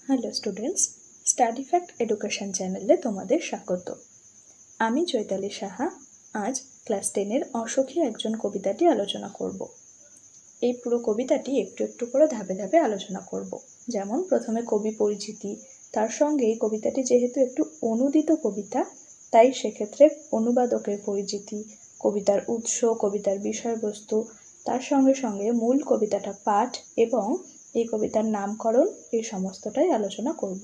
Hello students, study fact education চ্যানেলে তোমাদের স্বাগত। আমি চৈতালি সাহা আজ ক্লাস 10-এর অসখী একজন কবিতাটি আলোচনা করব। এই পুরো কবিতাটি একটু একটু করে ধাপে ধাপে আলোচনা করব। যেমন প্রথমে কবি পরিচিতি, তার সঙ্গে এই কবিতাটি যেহেতু একটু অনুদিত কবিতা, তাই সেক্ষেত্রে অনুবাদকের পরিচিতি, কবিতার উৎস, কবিতার বিষয়বস্তু, তার সঙ্গে সঙ্গে মূল কবিতাটা পাঠ এবং এই কবিতার নামকরণ, এই সমস্তটাই আলোচনা করব।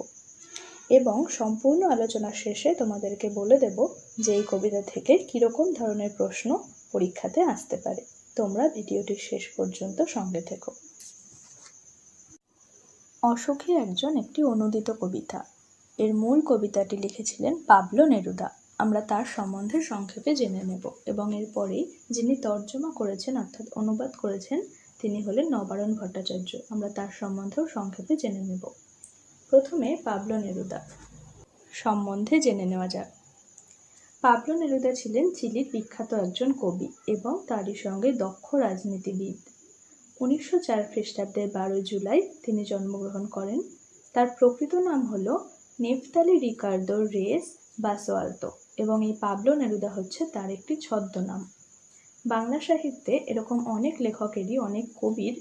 এবং সম্পূর্ণ আলোচনার শেষে তোমাদেরকে বলে দেব যে এই কবিতা থেকে কীরকম ধরনের প্রশ্ন পরীক্ষাতে আসতে পারে। তোমরা ভিডিওটির শেষ পর্যন্ত সঙ্গে থেকো। অসখী একজন একটি অনুদিত কবিতা। এর মূল কবিতাটি লিখেছিলেন পাবলো নেরুদা। আমরা তার সম্বন্ধে সংক্ষেপে জেনে নেব এবং এরপরেই যিনি তর্জমা করেছেন অর্থাৎ অনুবাদ করেছেন তিনি হলেন নবারুণ ভট্টাচার্য। আমরা তার সম্বন্ধেও সংক্ষেপে জেনে নেব। প্রথমে পাবলো নেরুদা সম্বন্ধে জেনে নেওয়া যাক। পাবলো নেরুদা ছিলেন চিলির বিখ্যাত একজন কবি এবং তারই সঙ্গে দক্ষ রাজনীতিবিদ। 1904 খ্রিস্টাব্দের 12 জুলাই তিনি জন্মগ্রহণ করেন। তার প্রকৃত নাম হল নেফতালি রিকার্দো রেস বাসোয়ালতো এবং এই পাবলো নেরুদা হচ্ছে তার একটি ছদ্মনাম। বাংলা সাহিত্যে এরকম অনেক লেখকেরই, অনেক কবির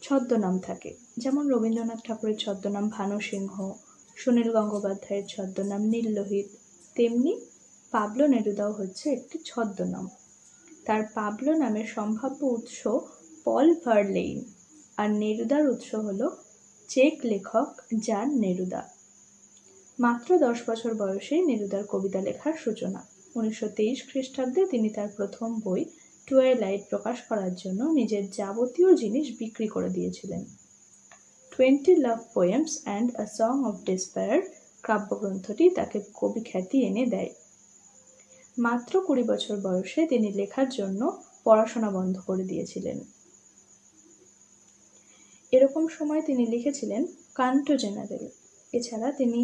ছদ্মনাম থাকে। যেমন রবীন্দ্রনাথ ঠাকুরের ছদ্মনাম ভানু সিংহ, সুনীল গঙ্গোপাধ্যায়ের ছদ্মনাম নীললোহিত, তেমনি পাবলো নেরুদাও হচ্ছে একটি ছদ্মনাম। তার পাবলো নামের সম্ভাব্য উৎস পল ভার্লেইন, আর নেরুদার উৎস হল চেক লেখক জান নেরুদা। মাত্র 10 বছর বয়সেই নেরুদার কবিতা লেখার সূচনা। 1923 খ্রিস্টাব্দে তিনি তার প্রথম বই টুয়াইলাইট প্রকাশ করার জন্য নিজের যাবতীয় জিনিস বিক্রি করে দিয়েছিলেন। 20 love poems and a song of despair কাব্যগ্রন্থটি তাকে কবি খ্যাতি এনে দেয়। মাত্র 20 বছর বয়সে তিনি লেখার জন্য পড়াশোনা বন্ধ করে দিয়েছিলেন। এরকম সময় তিনি লিখেছিলেন কান্টো জেনারেল। এছাড়া তিনি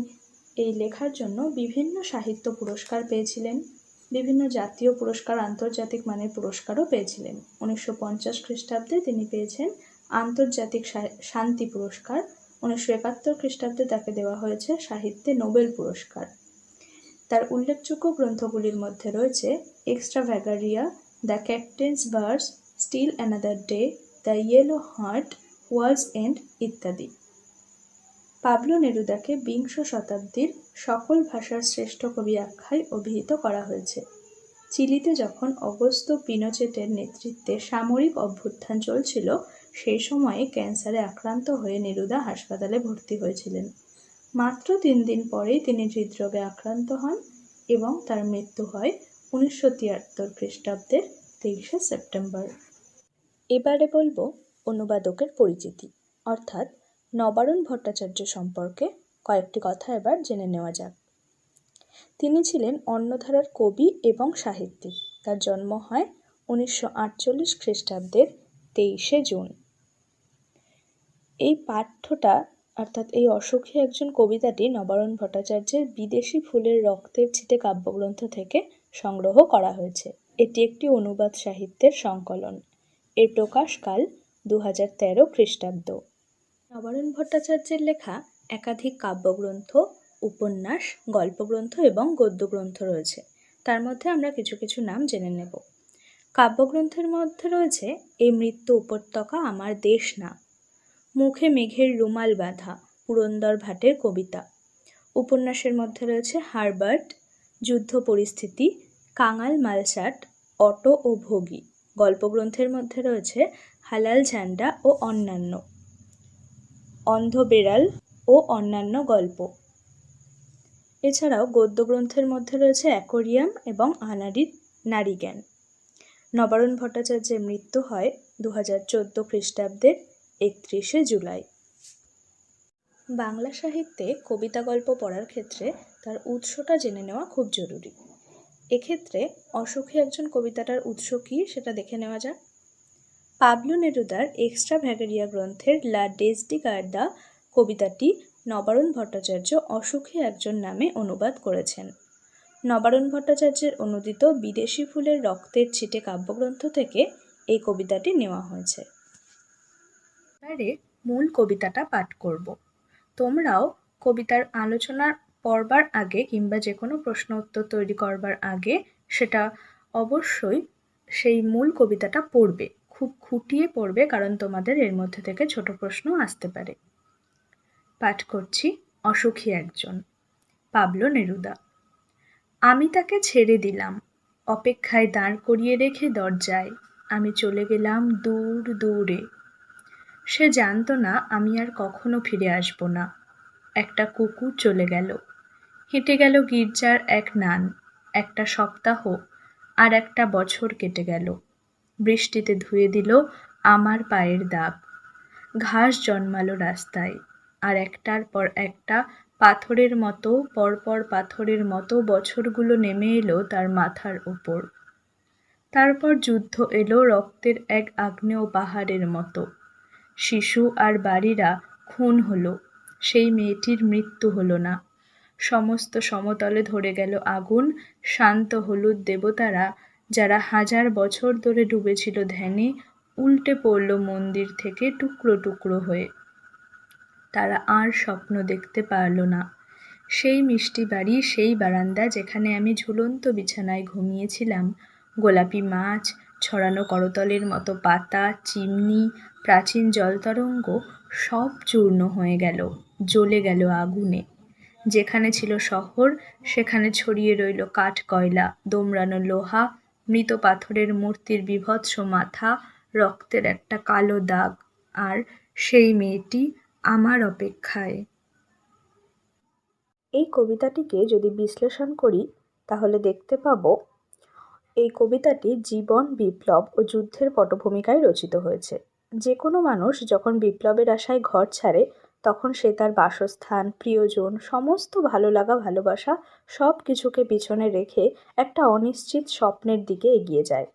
এই লেখার জন্য বিভিন্ন সাহিত্য পুরস্কার পেয়েছিলেন, বিভিন্ন জাতীয় পুরস্কার, আন্তর্জাতিক মানের পুরস্কারও পেয়েছিলেন। 1950 খ্রিস্টাব্দে তিনি পেয়েছেন আন্তর্জাতিক শান্তি পুরস্কার। 1971 খ্রিস্টাব্দে তাকে দেওয়া হয়েছে সাহিত্যে নোবেল পুরস্কার। তার উল্লেখযোগ্য গ্রন্থগুলির মধ্যে রয়েছে Extravagaria, the captain's verse, still another day, the yellow heart, world's end ইত্যাদি। পাবলো নেরুদাকে বিংশ শতাব্দীর সকল ভাষার শ্রেষ্ঠ কবি আখ্যায় অভিহিত করা হয়েছে। চিলিতে যখন অগস্তো পিনোচেটের নেতৃত্বে সামরিক অভ্যুত্থান চলছিল, সেই সময়ে ক্যান্সারে আক্রান্ত হয়ে নেরুদা হাসপাতালে ভর্তি হয়েছিলেন। মাত্র 3 দিন পরেই তিনি হৃদরোগে আক্রান্ত হন এবং তার মৃত্যু হয় 1973 খ্রিস্টাব্দের 23 সেপ্টেম্বর। এবারে বলবো অনুবাদকের পরিচিতি, অর্থাৎ নবারুণ ভট্টাচার্য সম্পর্কে কয়েকটি কথা এবার জেনে নেওয়া যাক। তিনি ছিলেন অন্যধারার কবি এবং সাহিত্যিক। তার জন্ম হয় 1948 খ্রিস্টাব্দের 23 জুন। এই পাঠ্যটা অর্থাৎ এই অসখী একজন কবিতাটি নবারুণ ভট্টাচার্যের বিদেশি ফুলের রক্তের ছিটে কাব্যগ্রন্থ থেকে সংগ্রহ করা হয়েছে। এটি একটি অনুবাদ সাহিত্যের সংকলন। এর প্রকাশকাল 2013 খ্রিস্টাব্দ। নবারুণ ভট্টাচার্যের লেখা একাধিক কাব্যগ্রন্থ, উপন্যাস, গল্পগ্রন্থ এবং গদ্যগ্রন্থ রয়েছে। তার মধ্যে আমরা কিছু কিছু নাম জেনে নেব। কাব্যগ্রন্থের মধ্যে রয়েছে এই মৃত্যু উপত্যকা আমার দেশ না, মুখে মেঘের রুমাল বাঁধা, পুরন্দর ভাটের কবিতা। উপন্যাসের মধ্যে রয়েছে হারবার্ট, যুদ্ধ পরিস্থিতি, কাঙাল মালসাট, অটো ও ভোগী। গল্পগ্রন্থের মধ্যে রয়েছে হালাল ঝান্ডা ও অন্যান্য, অন্ধ বেড়াল ও অন্যান্য গল্প। এছাড়াও গদ্যগ্রন্থের মধ্যে রয়েছে অ্যাকোয়ারিয়াম এবং আনাড়ির নারীজ্ঞান। নবারুণ ভট্টাচার্যের মৃত্যু হয় 2014 খ্রিস্টাব্দের 31 জুলাই। বাংলা সাহিত্যে কবিতা গল্প পড়ার ক্ষেত্রে তার উৎসটা জেনে নেওয়া খুব জরুরি। এক্ষেত্রে অসখী একজন কবিতাটার উৎস কী সেটা দেখে নেওয়া যাক। পাবলো নেরুদার এক্সট্রাভ্যাগারিয়া গ্রন্থের লা ডেসডিকার্দা কবিতাটি নবারুণ ভট্টাচার্য অসখী একজন নামে অনুবাদ করেছেন। নবারুণ ভট্টাচার্যের অনুদিত বিদেশি ফুলের রক্তের ছিটে কাব্যগ্রন্থ থেকে এই কবিতাটি নেওয়া হয়েছে। এবারে মূল কবিতাটা পাঠ করব। তোমরাও কবিতার আলোচনা পড়বার আগে কিংবা যে কোনো প্রশ্ন উত্তর তৈরি করবার আগে সেটা অবশ্যই সেই মূল কবিতাটা পড়বে, খুব খুঁটিয়ে পড়বে, কারণ তোমাদের এর মধ্যে থেকে ছোট প্রশ্ন আসতে পারে। পাঠ করছি অসুখী একজন, পাবলো নেরুদা। আমি তাকে ছেড়ে দিলাম, অপেক্ষায় দাঁড় করিয়ে রেখে দরজায় আমি চলে গেলাম দূর দূরে। সে জানতো না আমি আর কখনো ফিরে আসব না। একটা কুকুর চলে গেল, হেঁটে গেল গির্জার এক নান, একটা সপ্তাহ আর একটা বছর কেটে গেল। বৃষ্টিতে ধুয়ে দিল আমার পায়ের দাগ, ঘাস জন্মালো রাস্তায়, আর একটার পর একটা পাথরের মতো, পরপর পাথরের মতো বছরগুলো নেমে এলো তার মাথার ওপর। তারপর যুদ্ধ এলো রক্তের এক আগ্নেয় পাহাড়ের মতো। শিশু আর বাড়িরা খুন হলো, সেই মেয়েটির মৃত্যু হলো না। সমস্ত সমতলে ধরে গেল আগুন, শান্ত হলুদ দেবতারা যারা 1000 বছর ধরে ডুবেছিল ধ্যানে উল্টে পড়ল মন্দির থেকে টুকরো টুকরো হয়ে। তারা আর স্বপ্ন দেখতে পারল না। সেই মিষ্টি বাড়ি, সেই বারান্দা যেখানে আমি ঝুলন্ত বিছানায় ঘুমিয়েছিলাম, গোলাপি মাছ, ছড়ানো করতলের মতো পাতা, চিমনি, প্রাচীন জলতরঙ্গ সব চূর্ণ হয়ে গেল, জ্বলে গেল আগুনে। যেখানে ছিল শহর সেখানে ছড়িয়ে রইল কাঠ কয়লা, দোমড়ানো লোহা, মৃত পাথরের মূর্তির বীভৎস মাথা, রক্তের একটা কালো দাগ, আর সেই মেয়েটি আমার অপেক্ষায়। এই কবিতাটিকে যদি বিশ্লেষণ করি তাহলে দেখতে পাবো এই কবিতাটি জীবন, বিপ্লব ও যুদ্ধের পটভূমিকায় রচিত হয়েছে। যে কোনো মানুষ যখন বিপ্লবের আশায় ঘর ছাড়ে তখন সে তার বাসস্থান, প্রিয়জন, সমস্ত ভালো লাগা ভালোবাসা সব কিছুকে পিছনে রেখে একটা অনিশ্চিত স্বপ্নের দিকে এগিয়ে যায়।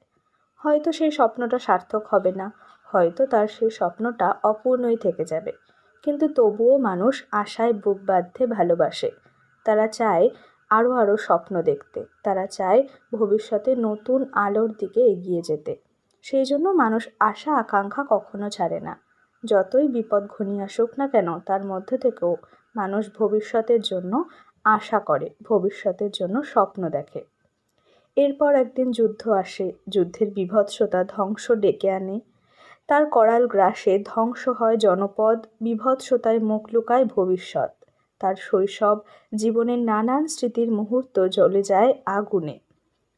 হয়তো সেই স্বপ্নটা সার্থক হবে না, হয়তো তার সেই স্বপ্নটা অপূর্ণই থেকে যাবে, কিন্তু তবুও মানুষ আশায় বুক বাঁধতে ভালোবাসে। তারা চায় আরও স্বপ্ন দেখতে, তারা চায় ভবিষ্যতে নতুন আলোর দিকে এগিয়ে যেতে। সেই জন্য মানুষ আশা আকাঙ্ক্ষা কখনো ছাড়ে না। যতই বিপদ ঘনিয়ে আসুক না কেন তার মধ্যে থেকেও মানুষ ভবিষ্যতের জন্য আশা করে, ভবিষ্যতের জন্য স্বপ্ন দেখে। এরপর একদিন যুদ্ধ আসে, যুদ্ধের বীভৎসতা ধ্বংস ডেকে আনে। তার করাল গ্রাসে ধ্বংস হয় জনপদ, বীভৎসতায় মুখ লুকায় ভবিষ্যৎ। তার শৈশব, জীবনের নানান স্মৃতির মুহূর্ত জ্বলে যায় আগুনে,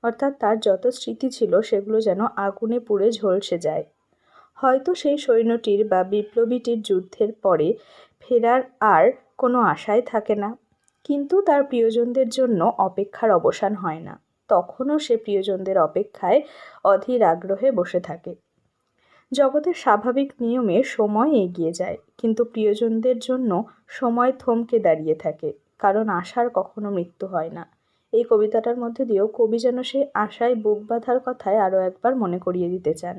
অর্থাৎ তার যত স্মৃতি ছিল সেগুলো যেন আগুনে পুড়ে ঝলসে যায়। হয়তো সেই সৈন্যটির বা বিপ্লবীটির যুদ্ধের পরে ফেরার আর কোনো আশাই থাকে না, কিন্তু তার প্রিয়জনদের জন্য অপেক্ষার অবসান হয় না। তখনও সে প্রিয়জনদের অপেক্ষায় অধীর আগ্রহে বসে থাকে। জগতের স্বাভাবিক নিয়মে সময় এগিয়ে যায়, কিন্তু প্রিয়জনদের জন্য সময় থমকে দাঁড়িয়ে থাকে, কারণ আশার কখনো মৃত্যু হয় না। এই কবিতাটার মধ্যে দিয়েও কবি যেন সেই আশায় বুক বাঁধার কথায় আরও একবার মনে করিয়ে দিতে চান।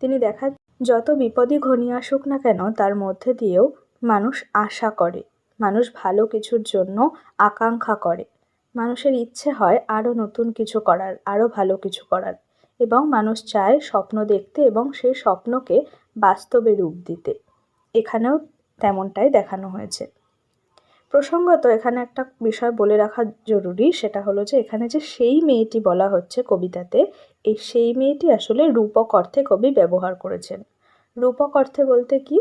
তিনি যত বিপদই ঘনিয়ে আসুক না কেন তার মধ্যে দিয়েও মানুষ আশা করে, মানুষ ভালো কিছুর জন্য আকাঙ্ক্ষা করে, মানুষের ইচ্ছে হয় আরও নতুন কিছু করার, আরও ভালো কিছু করার, এবং মানুষ চায় স্বপ্ন দেখতে এবং সেই স্বপ্নকে বাস্তবে রূপ দিতে। এখানেও তেমনটাই দেখানো হয়েছে। প্রসঙ্গত এখানে একটা বিষয় বলে রাখা জরুরি, সেটা হলো যে এখানে যে সেই মেয়েটি বলা হচ্ছে কবিতাতে, এই সেই মেয়েটি আসলে রূপক অর্থে কবি ব্যবহার করেছেন। রূপক অর্থে বলতে কি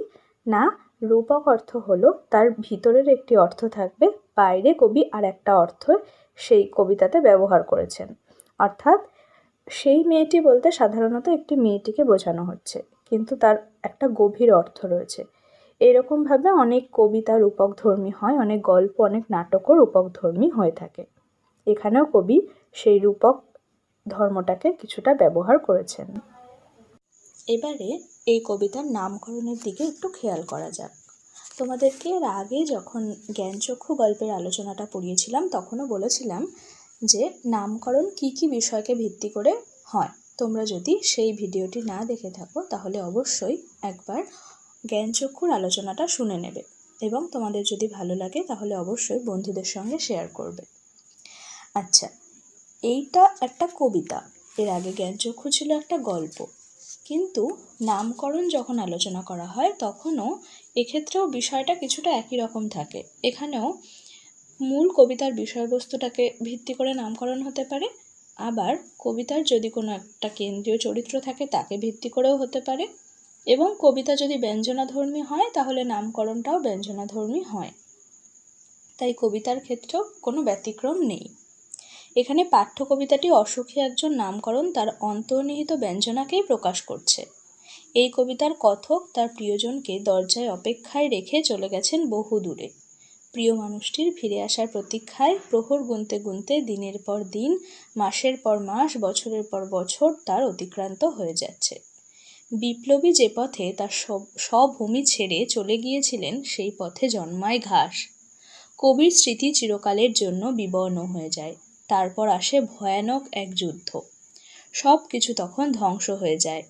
না, রূপক অর্থ হলো তার ভিতরের একটি অর্থ থাকবে, বাইরে কবি আর একটা অর্থ সেই কবিতাতে ব্যবহার করেছেন। অর্থাৎ সেই মেয়েটি বলতে সাধারণত একটি মেয়েটিকে বোঝানো হচ্ছে, কিন্তু তার একটা গভীর অর্থ রয়েছে। এরকমভাবে অনেক কবিতা রূপকধর্মী হয়, অনেক গল্প, অনেক নাটকও রূপকধর্মী হয়ে থাকে। এখানেও কবি সেই রূপক ধর্মটাকে কিছুটা ব্যবহার করেছেন। এবারে এই কবিতার নামকরণের দিকে একটু খেয়াল করা যাক। তোমাদেরকে এর আগে যখন জ্ঞানচক্ষু গল্পের আলোচনাটা পড়িয়েছিলাম তখনও বলেছিলাম যে নামকরণ কি কি বিষয়কে ভিত্তি করে হয়। তোমরা যদি সেই ভিডিওটি না দেখে থাকো তাহলে অবশ্যই একবার জ্ঞানচক্ষুর আলোচনাটা শুনে নেবে, এবং তোমাদের যদি ভালো লাগে তাহলে অবশ্যই বন্ধুদের সঙ্গে শেয়ার করবে। আচ্ছা, এইটা একটা কবিতা, এর আগে জ্ঞানচক্ষু ছিল একটা গল্প, কিন্তু নামকরণ যখন আলোচনা করা হয় তখনও এক্ষেত্রেও বিষয়টা কিছুটা একই রকম থাকে। এখানেও মূল কবিতার বিষয়বস্তুটাকে ভিত্তি করে নামকরণ হতে পারে, আবার কবিতার যদি কোনো একটা কেন্দ্রীয় চরিত্র থাকে তাকে ভিত্তি করেও হতে পারে, এবং কবিতা যদি ব্যঞ্জনাধর্মী হয় তাহলে নামকরণটাও ব্যঞ্জনাধর্মী হয়। তাই কবিতার ক্ষেত্রেও কোনো ব্যতিক্রম নেই। এখানে পাঠ্য কবিতাটি অসুখী একজন নামকরণ তার অন্তর্নিহিত ব্যঞ্জনাকেই প্রকাশ করছে। এই কবিতার কথক তার প্রিয়জনকে দরজায় অপেক্ষায় রেখে চলে গেছেন বহু দূরে। প্রিয় মানুষটির ফিরে আসার প্রতীক্ষায় প্রহর গুনতে গুনতে দিনের পর দিন, মাসের পর মাস, বছরের পর বছর তার অতিক্রান্ত হয়ে যাচ্ছে। বিপ্লবী যে পথে তার স্বভূমি ছেড়ে চলে গিয়েছিলেন সেই পথে জন্মায় ঘাস। কবির স্মৃতি চিরকালের জন্য বিবর্ণ হয়ে যায়। তারপর আসে ভয়ানক এক যুদ্ধ। সব কিছু তখন ধ্বংস হয়ে যায়।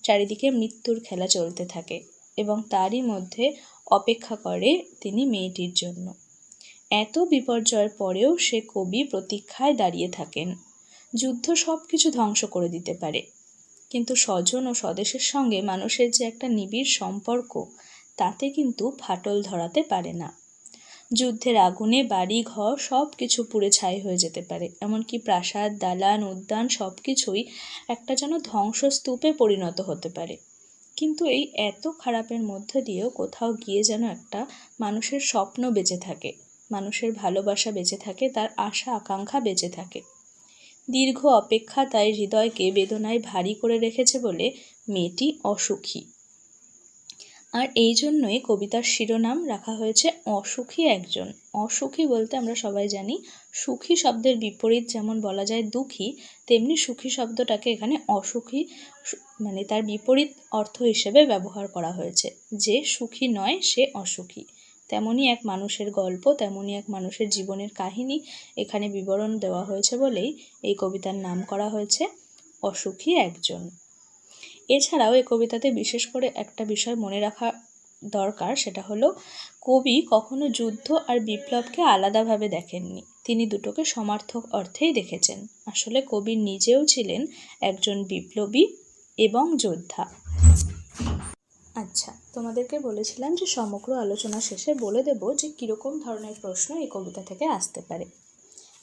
চারিদিকে মৃত্যুর খেলা চলতে থাকে এবং তারই মধ্যে অপেক্ষা করে তিনি মেয়েটির জন্য। এত বিপর্যয়ের পরেও সে কবি প্রতীক্ষায় দাঁড়িয়ে থাকেন। যুদ্ধ সব কিছু ধ্বংস করে দিতে পারে, কিন্তু স্বজন ও স্বদেশের সঙ্গে মানুষের যে একটা নিবিড় সম্পর্ক, তাতে কিন্তু ফাটল ধরাতে পারে না। যুদ্ধের আগুনে বাড়ি ঘর সব কিছু পুড়ে ছাই হয়ে যেতে পারে, এমনকি প্রাসাদ, দালান, উদ্যান সব কিছুই একটা যেন ধ্বংসস্তূপে পরিণত হতে পারে। কিন্তু এই এত খারাপের মধ্যে দিয়েও কোথাও গিয়ে যেন একটা মানুষের স্বপ্ন বেঁচে থাকে, মানুষের ভালোবাসা বেঁচে থাকে, তার আশা আকাঙ্ক্ষা বেঁচে থাকে। দীর্ঘ অপেক্ষা তাই হৃদয়কে বেদনায় ভারী করে রেখেছে বলে মেয়েটি অসুখী। আর এই জন্যই কবিতার শিরোনাম রাখা হয়েছে অসুখী একজন। অসুখী বলতে আমরা সবাই জানি সুখী শব্দের বিপরীত যেমন বলা যায় দুঃখী, তেমনি সুখী শব্দটাকে এখানে অসুখী মানে তার বিপরীত অর্থ হিসেবে ব্যবহার করা হয়েছে। যে সুখী নয় সে অসুখী। তেমনই এক মানুষের গল্প, তেমনই এক মানুষের জীবনের কাহিনী এখানে বিবরণ দেওয়া হয়েছে বলেই এই কবিতার নাম করা হয়েছে অসুখী একজন। এছাড়াও এই কবিতাতে বিশেষ করে একটা বিষয় মনে রাখা দরকার, সেটা হলো কবি কখনো যুদ্ধ আর বিপ্লবকে আলাদাভাবে দেখেননি। তিনি দুটোকে সমার্থক অর্থেই দেখেছেন। আসলে কবি নিজেও ছিলেন একজন বিপ্লবী এবং যোদ্ধা। আচ্ছা, তোমাদেরকে বলেছিলাম যে সমগ্র আলোচনা শেষে বলে দেব যে কীরকম ধরনের প্রশ্ন এই কবিতা থেকে আসতে পারে।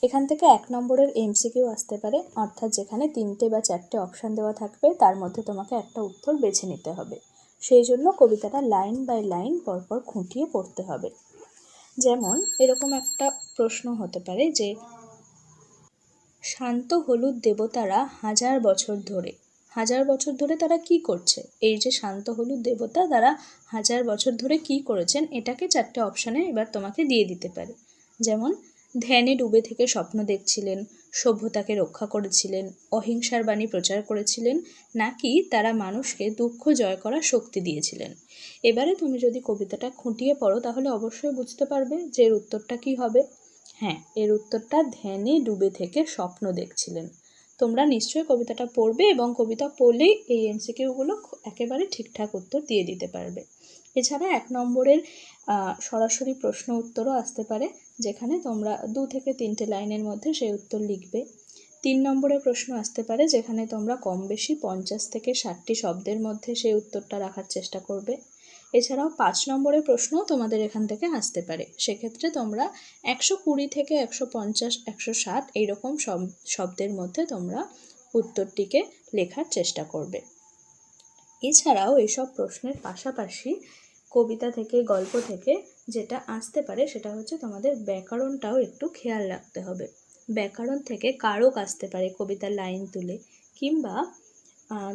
এখান থেকে 1 নম্বরের এমসিকিউ আসতে পারে, অর্থাৎ যেখানে 3টে বা 4টে অপশান দেওয়া থাকবে, তার মধ্যে তোমাকে একটা উত্তর বেছে নিতে হবে। সেই জন্য কবিতাটা লাইন বাই লাইন পরপর খুঁটিয়ে পড়তে হবে। যেমন এরকম একটা প্রশ্ন হতে পারে যে শান্ত হলুদ দেবতারা হাজার বছর ধরে তারা কি করছে? এই যে শান্ত হলুদ দেবতা তারা হাজার বছর ধরে কি করেছেন, এটাকে 4টে অপশানে এবার তোমাকে দিয়ে দিতে পারে। যেমন ধ্যানে ডুবে থেকে স্বপ্ন দেখছিলেন, সভ্যতাকে রক্ষা করেছিলেন, অহিংসার বাণী প্রচার করেছিলেন, নাকি তারা মানুষকে দুঃখ জয় করার শক্তি দিয়েছিলেন। এবারে তুমি যদি কবিতাটা খুঁটিয়ে পড়ো তাহলে অবশ্যই বুঝতে পারবে যে এর উত্তরটা কি হবে। হ্যাঁ, এর উত্তরটা ধ্যানে ডুবে থেকে স্বপ্ন দেখছিলেন। তোমরা নিশ্চয়ই কবিতাটা পড়বে এবং কবিতা পড়লেই এই এমসিকিউগুলো একেবারে ঠিকঠাক উত্তর দিয়ে দিতে পারবে। এছাড়া 1 নম্বরের সরাসরি প্রশ্ন উত্তরও আসতে পারে, যেখানে তোমরা 2 থেকে 3টে লাইনের মধ্যে সেই উত্তর লিখবে। 3 নম্বরের প্রশ্ন আসতে পারে, যেখানে তোমরা কম বেশি 50 থেকে 60টি শব্দের মধ্যে সেই উত্তরটা রাখার চেষ্টা করবে। এছাড়াও 5 নম্বরের প্রশ্নও তোমাদের এখান থেকে আসতে পারে। সেক্ষেত্রে তোমরা 120 থেকে 150, 160 এইরকম শব্দের মধ্যে তোমরা উত্তরটিকে লেখার চেষ্টা করবে। এছাড়াও এইসব প্রশ্নের পাশাপাশি কবিতা থেকে, গল্প থেকে যেটা আসতে পারে সেটা হচ্ছে তোমাদের ব্যাকরণটাও একটু খেয়াল রাখতে হবে। ব্যাকরণ থেকে কারক আসতে পারে কবিতার লাইন তুলে, কিংবা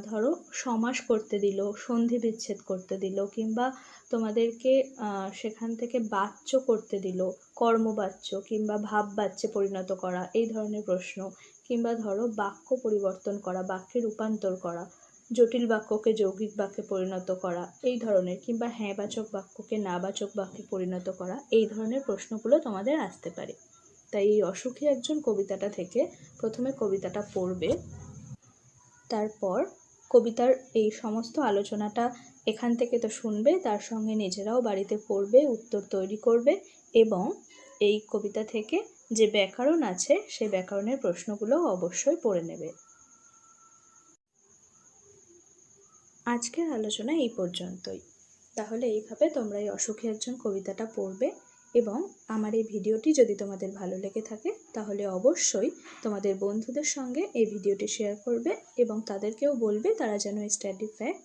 ধরো সমাস করতে দিল, সন্ধি বিচ্ছেদ করতে দিল, কিংবা তোমাদেরকে সেখান থেকে বাচ্য করতে দিল, কর্মবাচ্য কিংবা ভাব বাচ্যে পরিণত করা, এই ধরনের প্রশ্ন, কিংবা ধরো বাক্য পরিবর্তন করা, বাক্যে রূপান্তর করা, জটিল বাক্যকে যৌগিক বাক্যে পরিণত করা, এই ধরনের, কিংবা হ্যাঁবাচক বাক্যকে নাবাচক বাক্যে পরিণত করা, এই ধরনের প্রশ্নগুলো তোমাদের আসতে পারে। তাই এই অসুখী একজন কবিতাটা থেকে প্রথমে কবিতাটা পড়বে, তারপর কবিতার এই সমস্ত আলোচনাটা এখান থেকে তো শুনবে, তার সঙ্গে নিজেরাও বাড়িতে পড়বে, উত্তর তৈরি করবে এবং এই কবিতা থেকে যে ব্যাকরণ আছে সেই ব্যাকরণের প্রশ্নগুলো অবশ্যই পড়ে নেবে। আজকের আলোচনা এই পর্যন্তই। তাহলে এইভাবে তোমরা এই অসুখী একজন কবিতাটা পড়বে এবং আমার এই ভিডিওটি যদি তোমাদের ভালো লেগে থাকে তাহলে অবশ্যই তোমাদের বন্ধুদের সঙ্গে এই ভিডিওটি শেয়ার করবে এবং তাদেরকেও বলবে তারা যেন স্টাডি ফ্যাক্ট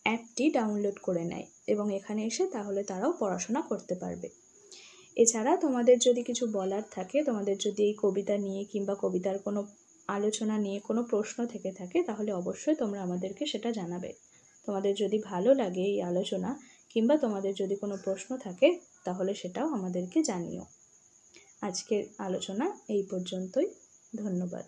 অ্যাপটি ডাউনলোড করে নেয় এবং এখানে এসে তাহলে তারাও পড়াশোনা করতে পারবে। এছাড়া তোমাদের যদি কিছু বলার থাকে, তোমাদের যদি এই কবিতা নিয়ে কিংবা কবিতার কোনো আলোচনা নিয়ে কোনো প্রশ্ন থেকে থাকে তাহলে অবশ্যই তোমরা আমাদেরকে সেটা জানাবে। তোমাদের যদি ভালো লাগে এই আলোচনা কিংবা তোমাদের যদি কোনো প্রশ্ন থাকে তাহলে সেটাও আমাদেরকে জানিও। আজকের আলোচনা এই পর্যন্তই। ধন্যবাদ।